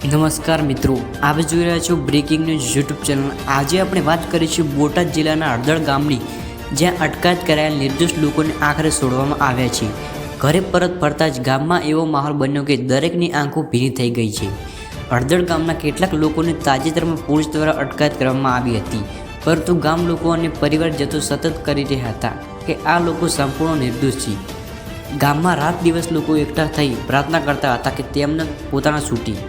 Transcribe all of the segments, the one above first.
નમસ્કાર મિત્રો, આપ જોઈ રહ્યા છો બ્રેકિંગ ન્યૂઝ યુટ્યુબ ચેનલ। આજે આપણે વાત કરીશું બોટાદ જિલ્લાના હળદળ ગામની, જ્યાં અટકાયત કરાયેલ નિર્દોષ લોકોને આખરે છોડવામાં આવ્યા છે। ઘરે પરત ફરતા જ ગામમાં એવો માહોલ બન્યો કે દરેકની આંખો ભીની થઈ ગઈ છે। હળદળ ગામના કેટલાક લોકોને તાજેતરમાં પોલીસ દ્વારા અટકાયત કરવામાં આવી હતી, પરંતુ ગામ લોકો અને પરિવારજનો સતત કરી રહ્યા હતા કે આ લોકો સંપૂર્ણ નિર્દોષ છે। ગામમાં રાત દિવસ લોકો એકઠા થઈ પ્રાર્થના કરતા હતા કે તેમને પોતાના છૂટી।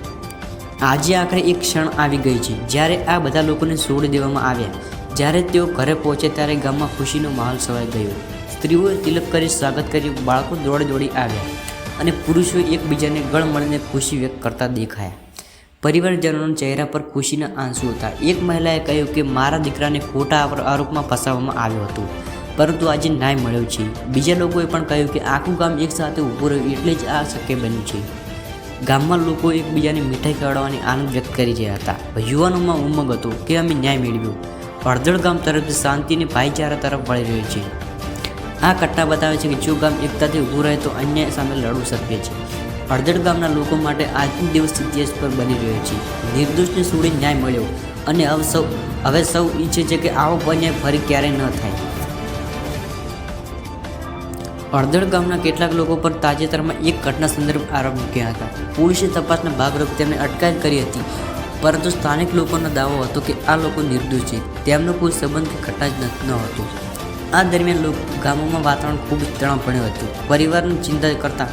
આજે આખરે એક ક્ષણ આવી ગઈ છે જ્યારે આ બધા લોકોને છોડી દેવામાં આવ્યા। જ્યારે તેઓ ઘરે પહોંચે ત્યારે ગામમાં ખુશીનો માહોલ છવાઈ ગયો। સ્ત્રીઓએ તિલક કરી સ્વાગત કર્યું, બાળકો દોડી આવ્યા અને પુરુષોએ એકબીજાને ગળ મળીને ખુશી વ્યક્ત કરતા દેખાયા। પરિવારજનોના ચહેરા પર ખુશીના આંસુ હતા। એક મહિલાએ કહ્યું કે મારા દીકરાને ખોટા આરોપમાં ફસાવવામાં આવ્યો હતો, પરંતુ આજે ન્યાય મળ્યો છે। બીજા લોકોએ પણ કહ્યું કે આખું ગામ એકસાથે ઊભું રહ્યું એટલે જ આ શક્ય બન્યું છે। ગામમાં લોકો એકબીજાને મીઠાઈ ખવડાવવાની આનંદ વ્યક્ત કરી રહ્યા હતા। યુવાનોમાં ઉમંગ હતો કે અમે ન્યાય મેળવ્યો। હળદળ ગામ તરફથી શાંતિ અને ભાઈચારા તરફ વળી રહ્યો છે। આ ઘટના બતાવે છે કે જો ગામ એકતાથી ઊભું રહે તો અન્યાય સામે લડવું શક્ય છે। હળદળ ગામના લોકો માટે આજનો દિવસ ઇતિહાસ પર બની રહ્યો છે। નિર્દોષને છોડી ન્યાય મળ્યો અને હવે સૌ ઈચ્છે છે કે આવો અન્યાય ફરી ક્યારેય ન થાય। હળદળ ગામના કેટલાક લોકો પર તાજેતરમાં એક ઘટના સંદર્ભે આરોપ મૂક્યા હતા। પોલીસે તપાસના ભાગરૂપે તેમને અટકાયત કરી હતી, પરંતુ સ્થાનિક લોકોનો દાવો હતો કે આ લોકો નિર્દોષ છે, તેમનો કોઈ સંબંધ કે ઘટના જ ન હતો। આ દરમિયાન ગામોમાં વાતાવરણ ખૂબ તણાવભર્યું હતું। પરિવારની ચિંતા કરતા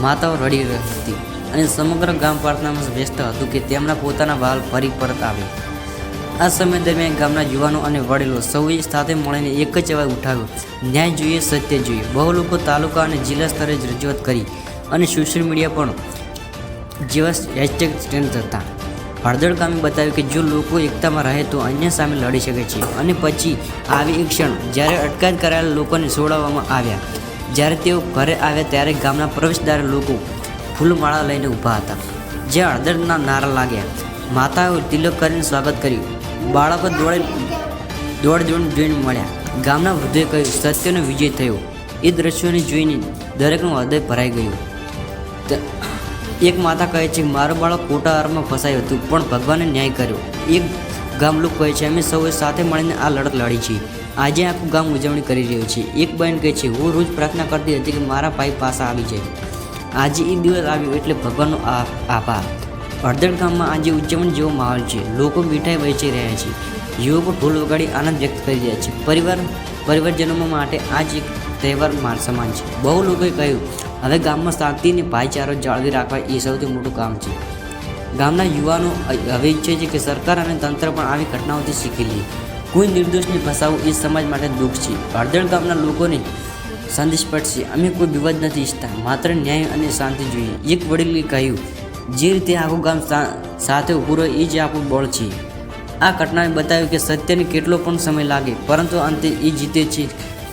માતાઓ રડી રહી હતી અને સમગ્ર ગામ પ્રાર્થનામાં વ્યસ્ત હતું કે તેમના પોતાના વહાલ ફરી પરત આવે। આ સમય દરમિયાન ગામના યુવાનો અને વડીલો સૌએ સાથે મળીને એક જ અવાજ ઉઠાવ્યો, ન્યાય જોઈએ, સત્ય જોઈએ। બહુ લોકો તાલુકા અને જિલ્લા સ્તરે જ રજૂઆત કરી અને સોશિયલ મીડિયા પણ જેવા હેશટેગ ટ્રેન્ડ હતા। હળદળ ગામે બતાવ્યું કે જો લોકો એકતામાં રહે તો અન્યાય સામે લડી શકે છે। અને પછી આવી એક ક્ષણ જ્યારે અટકાયત કરાયેલા લોકોને છોડાવવામાં આવ્યા। જ્યારે તેઓ ઘરે આવ્યા ત્યારે ગામના પ્રવેશદ્વારે લોકો ફૂલમાળા લઈને ઊભા હતા, જ્યાં હળદળના નારા લાગ્યા। માતાઓએ તિલક કરીને સ્વાગત કર્યું, બાળકો જોઈને મળ્યા। ગામના વૃદ્ધોએ કહ્યું સત્યનો વિજય થયો। એ દ્રશ્યોને જોઈને દરેકનું હૃદય ભરાઈ ગયું। એક માતા કહે છે મારું બાળક ખોટા આરોપમાં ફસાયું હતું, પણ ભગવાને ન્યાય કર્યો। એક ગામ લોકો કહે છે અમે સૌએ સાથે મળીને આ લડત લડી છે। આજે આખું ગામ ઉજવણી કરી રહ્યું છે। એક બહેન કહે છે હું રોજ પ્રાર્થના કરતી હતી કે મારા ભાઈ પાછા આવી જાય। આજે એ દિવસ આવ્યો એટલે ભગવાનનો આભાર। હળદળ ગામમાં આજે ઉજવણી જેવો માહોલ છે। લોકો મીઠાઈ વહેંચી રહ્યા છે, યુવકો ઢોલ વગાડી આનંદ વ્યક્ત કરી રહ્યા છે। પરિવારજનો માટે આજ એક તહેવાર સમાન છે। બહુ લોકોએ કહ્યું હવે ગામમાં શાંતિ અને ભાઈચારો જાળવી રાખવા એ સૌથી મોટું કામ છે। ગામના યુવાનો હવે ઈચ્છે છે કે સરકાર અને તંત્ર પણ આવી ઘટનાઓથી શીખી લે। કોઈ નિર્દોષને ફસાવવું એ સમાજ માટે દુઃખ છે। હળદળ ગામના લોકોને સંદેશ પડશે અમે કોઈ વિવાદ નથી ઈચ્છતા, માત્ર ન્યાય અને શાંતિ જોઈએ। એક વડીલે કહ્યું જે રીતે આખું ગામ સાથે ઊભું રહે એ જ આપણું બળ છે। આ ઘટનાએ બતાવ્યું કે સત્યને કેટલો પણ સમય લાગે, પરંતુ અંતે એ જીતે છે।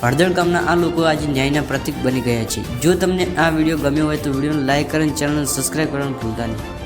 હળદળ ગામના આ લોકો આજે ન્યાયના પ્રતીક બની ગયા છે। જો તમને આ વિડીયો ગમ્યો હોય તો વિડીયોને લાઈક કરીને ચેનલને સબસ્ક્રાઈબ કરવાનું ભૂલતા નહીં।